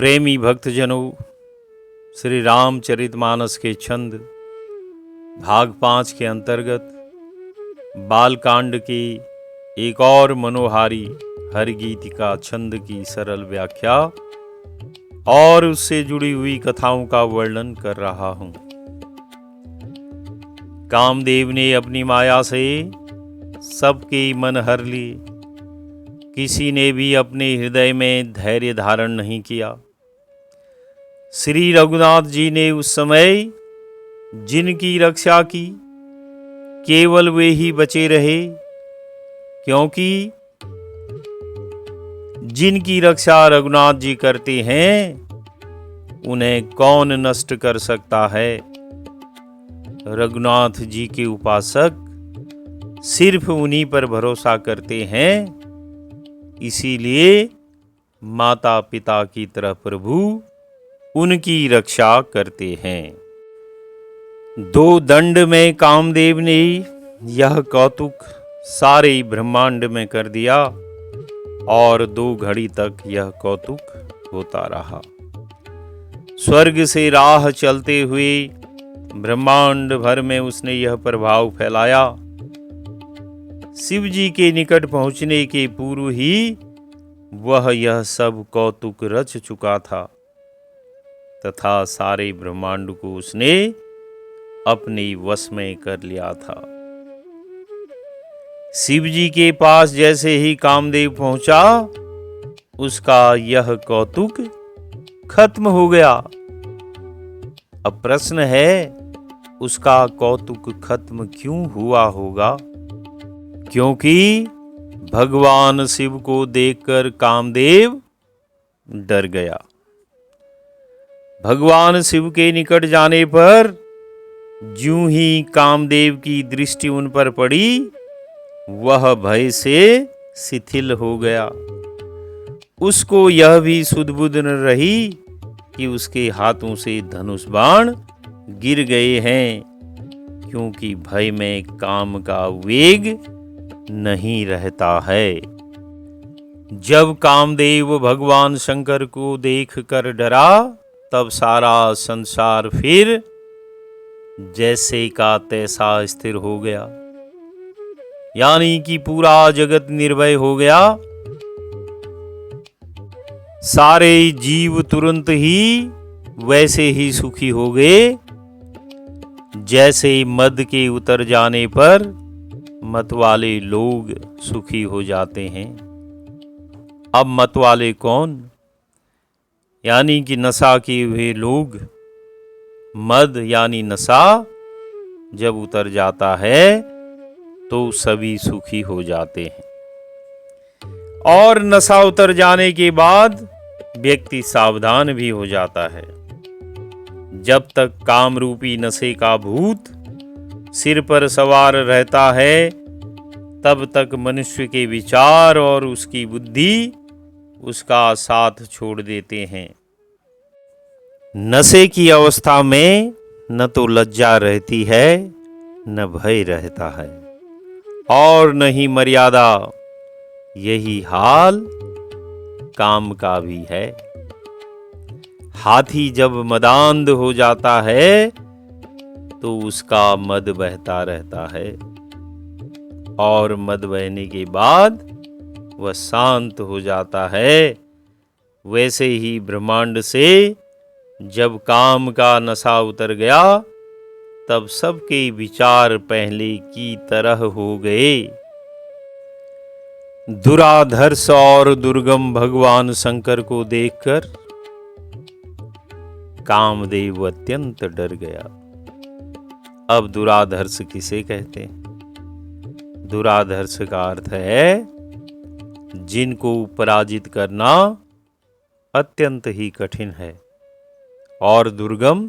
प्रेमी भक्तजनों, श्री रामचरितमानस के छंद भाग 5 के अंतर्गत बालकांड की एक और मनोहारी हरि गीतिका छंद की सरल व्याख्या और उससे जुड़ी हुई कथाओं का वर्णन कर रहा हूं। कामदेव ने अपनी माया से सबके मन हर लिए, किसी ने भी अपने हृदय में धैर्य धारण नहीं किया। श्री रघुनाथ जी ने उस समय जिनकी रक्षा की, केवल वे ही बचे रहे, क्योंकि जिनकी रक्षा रघुनाथ जी करते हैं उन्हें कौन नष्ट कर सकता है। रघुनाथ जी के उपासक सिर्फ उन्हीं पर भरोसा करते हैं, इसीलिए माता पिता की तरह प्रभु उनकी रक्षा करते हैं। 2 दंड में कामदेव ने यह कौतुक सारे ब्रह्मांड में कर दिया और 2 घड़ी तक यह कौतुक होता रहा। स्वर्ग से राह चलते हुए ब्रह्मांड भर में उसने यह प्रभाव फैलाया। शिव जी के निकट पहुंचने के पूर्व ही वह यह सब कौतुक रच चुका था तथा सारे ब्रह्मांड को उसने अपने वश में कर लिया था। शिव जी के पास जैसे ही कामदेव पहुंचा, उसका यह कौतुक खत्म हो गया। अब प्रश्न है, उसका कौतुक खत्म क्यों हुआ होगा? क्योंकि भगवान शिव को देखकर कामदेव डर गया। भगवान शिव के निकट जाने पर ज्यों ही कामदेव की दृष्टि उन पर पड़ी, वह भय से शिथिल हो गया। उसको यह भी सुध-बुध न रही कि उसके हाथों से धनुष बाण गिर गए हैं, क्योंकि भय में काम का वेग नहीं रहता है। जब कामदेव भगवान शंकर को देखकर डरा, तब सारा संसार फिर जैसे का तैसा स्थिर हो गया, यानी कि पूरा जगत निर्भय हो गया। सारे जीव तुरंत ही वैसे ही सुखी हो गए जैसे मद के उतर जाने पर मतवाले लोग सुखी हो जाते हैं। अब मतवाले कौन? यानी कि नशा किए हुए लोग। मद यानी नशा जब उतर जाता है तो सभी सुखी हो जाते हैं, और नशा उतर जाने के बाद व्यक्ति सावधान भी हो जाता है। जब तक काम रूपी नशे का भूत सिर पर सवार रहता है, तब तक मनुष्य के विचार और उसकी बुद्धि उसका साथ छोड़ देते हैं। नशे की अवस्था में न तो लज्जा रहती है, न भय रहता है, और न ही मर्यादा। यही हाल काम का भी है। हाथी जब मदांध हो जाता है तो उसका मद बहता रहता है, और मद बहने के बाद वह शांत हो जाता है। वैसे ही ब्रह्मांड से जब काम का नशा उतर गया, तब सबके विचार पहले की तरह हो गए। दुराधर्ष और दुर्गम भगवान शंकर को देखकर कामदेव अत्यंत डर गया। अब दुराधर्ष किसे कहते हैं? दुराधर्ष का अर्थ है जिनको पराजित करना अत्यंत ही कठिन है, और दुर्गम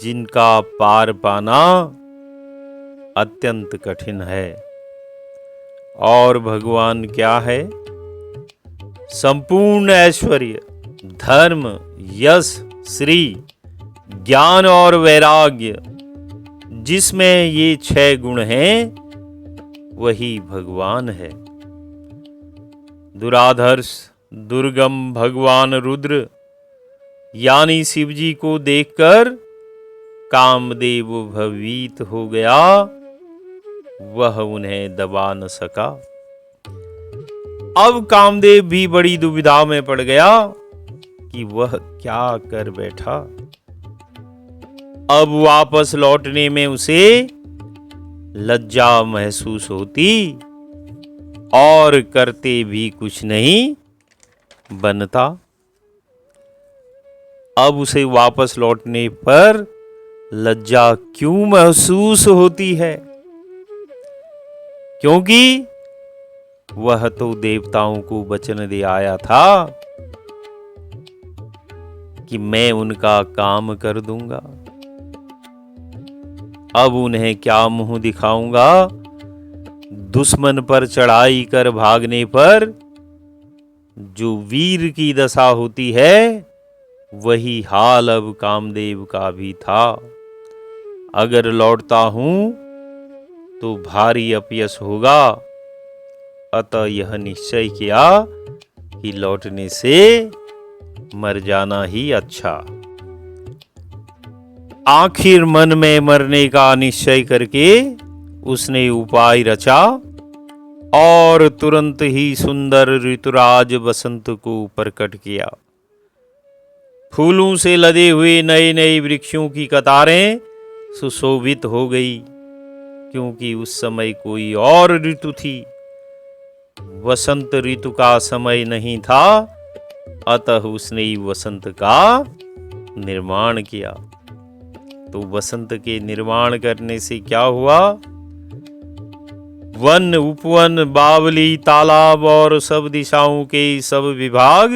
जिनका पार पाना अत्यंत कठिन है। और भगवान क्या है? संपूर्ण ऐश्वर्य, धर्म, यश, श्री, ज्ञान और वैराग्य, जिसमें ये 6 गुण हैं, वही भगवान है। दुराधर्ष दुर्गम भगवान रुद्र यानी शिव जी को देखकर कामदेव भयभीत हो गया, वह उन्हें दबा न सका। अब कामदेव भी बड़ी दुविधा में पड़ गया कि वह क्या कर बैठा। अब वापस लौटने में उसे लज्जा महसूस होती और करते भी कुछ नहीं बनता। अब उसे वापस लौटने पर लज्जा क्यों महसूस होती है? क्योंकि वह तो देवताओं को वचन दे आया था कि मैं उनका काम कर दूंगा। अब उन्हें क्या मुंह दिखाऊंगा? दुश्मन पर चढ़ाई कर भागने पर जो वीर की दशा होती है, वही हाल अब कामदेव का भी था। अगर लौटता हूं तो भारी अपयश होगा, अतः यह निश्चय किया कि लौटने से मर जाना ही अच्छा। आखिर मन में मरने का निश्चय करके उसने उपाय रचा और तुरंत ही सुंदर ऋतुराज बसंत को प्रकट किया। फूलों से लदे हुए नए नए वृक्षों की कतारें सुशोभित हो गई, क्योंकि उस समय कोई और ऋतु थी। वसंत ऋतु का समय नहीं था, अतः उसने वसंत का निर्माण किया। तो वसंत के निर्माण करने से क्या हुआ? वन, उपवन, बावली, तालाब और सब दिशाओं के सब विभाग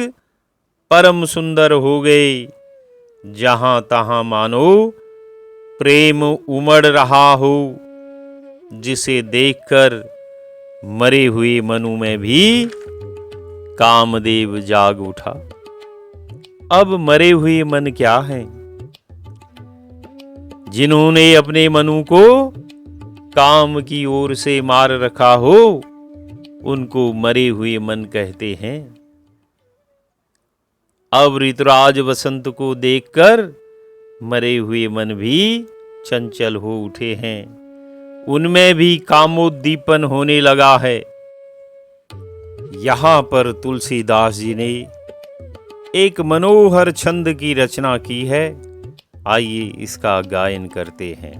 परम सुंदर हो गए। जहां तहां मानो प्रेम उमड़ रहा हो, जिसे देखकर मरे हुए मनु में भी कामदेव जाग उठा। अब मरे हुए मन क्या हैं? जिन्होंने अपने मनु को काम की ओर से मार रखा हो, उनको मरे हुए मन कहते हैं। अब ऋतुराज बसंत को देखकर मरे हुए मन भी चंचल हो उठे हैं। उनमें भी कामोद्दीपन होने लगा है। यहां पर तुलसीदास जी ने एक मनोहर छंद की रचना की है। आइए इसका गायन करते हैं।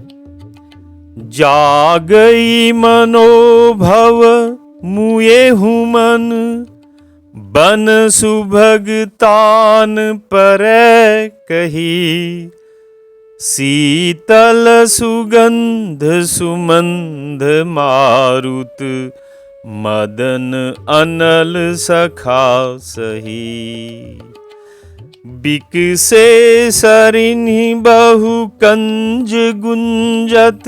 जागई मनोभव मुए हूँ मन, बन सुभग तान परै कही। शीतल सुगंध सुमंध मारुत, मदन अनल सखा सही। बिकसे सरिन्हि बहु कंज गुंजत,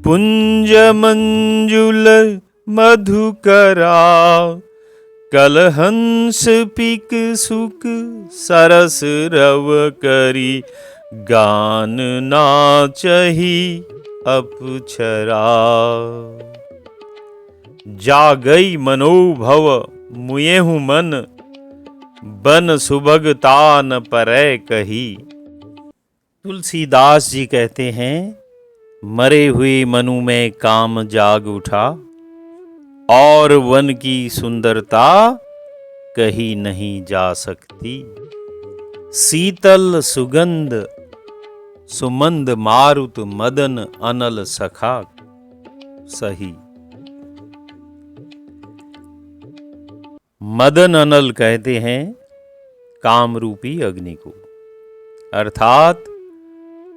पुंज मंजुल मधुकरा। कलहंस पिक सुक सरस रव करी, गान नाचहि अपछरा। जागई मनोभव मुए हूँ मन, बन सुभग तान परै कही। तुलसीदास जी कहते हैं, मरे हुए मनु में काम जाग उठा और वन की सुंदरता कही नहीं जा सकती। शीतल सुगंध सुमंद मारुत, मदन अनल सखा सही। मदन अनल कहते हैं कामरूपी अग्नि को, अर्थात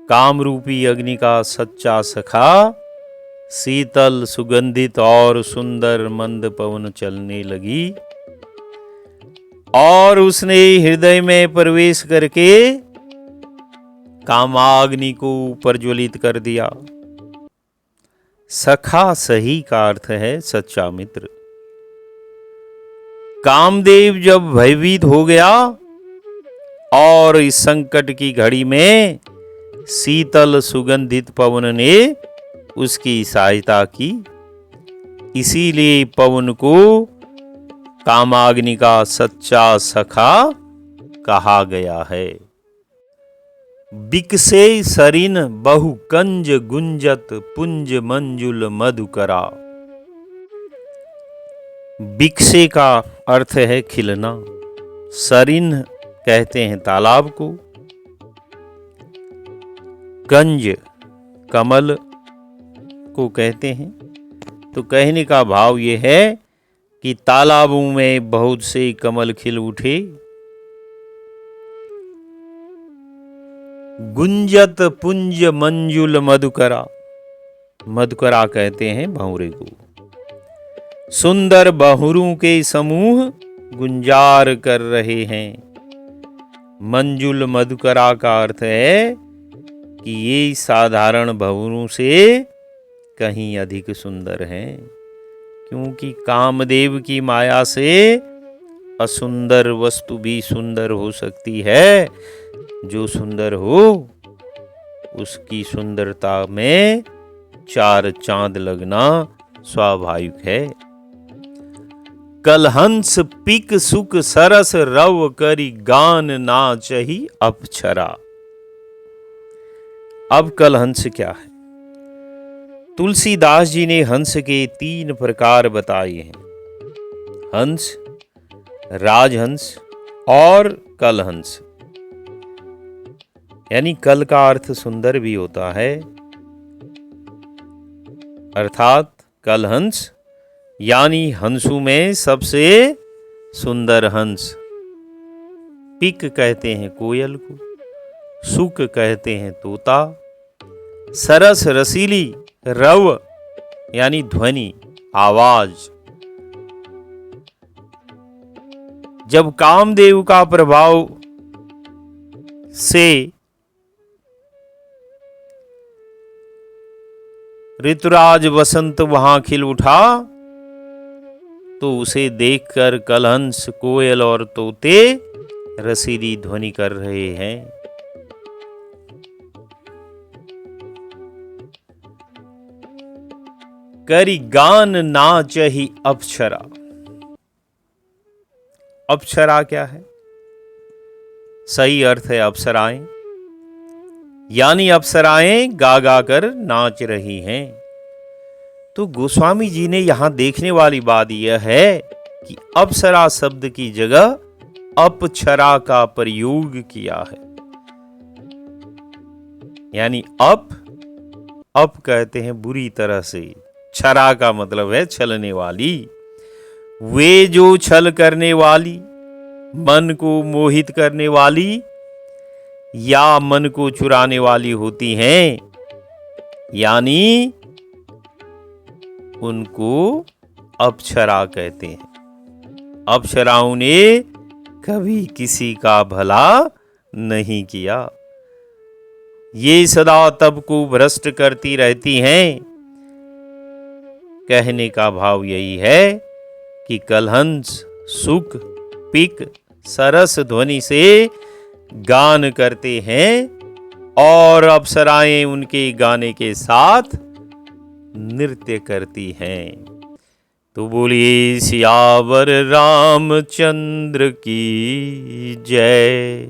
कामरूपी अग्नि का सच्चा सखा शीतल सुगंधित और सुंदर मंद पवन चलने लगी और उसने हृदय में प्रवेश करके कामाग्नि को प्रज्वलित कर दिया। सखा सही का अर्थ है सच्चा मित्र। कामदेव जब भयभीत हो गया और इस संकट की घड़ी में शीतल सुगंधित पवन ने उसकी सहायता की, इसीलिए पवन को कामाग्नि का सच्चा सखा कहा गया है। बिकसे सरिन बहु कंज गुंजत पुंज मंजुल मधुकरा। बिकसे का अर्थ है खिलना। सरिन कहते हैं तालाब को। कंज कमल को कहते हैं। तो कहने का भाव ये है कि तालाबों में बहुत से कमल खिल उठे। गुंजत पुंज मंजुल मधुकरा। मधुकरा कहते हैं भंवरे को। सुंदर बहुरों के समूह गुंजार कर रहे हैं। मंजुल मधुकरा का अर्थ है कि ये साधारण भंवरों से कहीं अधिक सुंदर हैं, क्योंकि कामदेव की माया से असुंदर वस्तु भी सुंदर हो सकती है। जो सुंदर हो उसकी सुंदरता में चार चांद लगना स्वाभाविक है। कलहंस पिक सुख सरस रव करी गान नाचहि अप्सरा। अब कलहंस क्या है? तुलसीदास जी ने हंस के 3 प्रकार बताए हैं। हंस, राजहंस और कलहंस। यानी कल का अर्थ सुंदर भी होता है, अर्थात कलहंस यानी हंसों में सबसे सुंदर हंस। पिक कहते हैं कोयल को, सुक कहते हैं तोता, सरस रसीली रव यानी ध्वनि आवाज। जब कामदेव का प्रभाव से ऋतुराज वसंत वहां खिल उठा, तो उसे देखकर कलहंस, कोयल और तोते रसीली ध्वनि कर रहे हैं। करी गान नाचहि अप्सरा। अप्सरा क्या है? सही अर्थ है अप्सराएं, यानी अप्सराएं गा गा कर नाच रही हैं। तो गोस्वामी जी ने यहां देखने वाली बात यह है कि अप्सरा शब्द की जगह अपक्षरा का प्रयोग किया है। यानी अप कहते हैं बुरी तरह से, क्षरा का मतलब है छलने वाली। वे जो छल करने वाली, मन को मोहित करने वाली या मन को चुराने वाली होती हैं, यानी उनको अप्सरा कहते हैं। अप्सराओं ने कभी किसी का भला नहीं किया। ये सदा तब को भ्रष्ट करती रहती हैं। कहने का भाव यही है कि कलहंस, सुक, पिक सरस ध्वनि से गान करते हैं और अप्सराएं उनके गाने के साथ नृत्य करती हैं। तो बोलिए सियावर रामचंद्र की जय।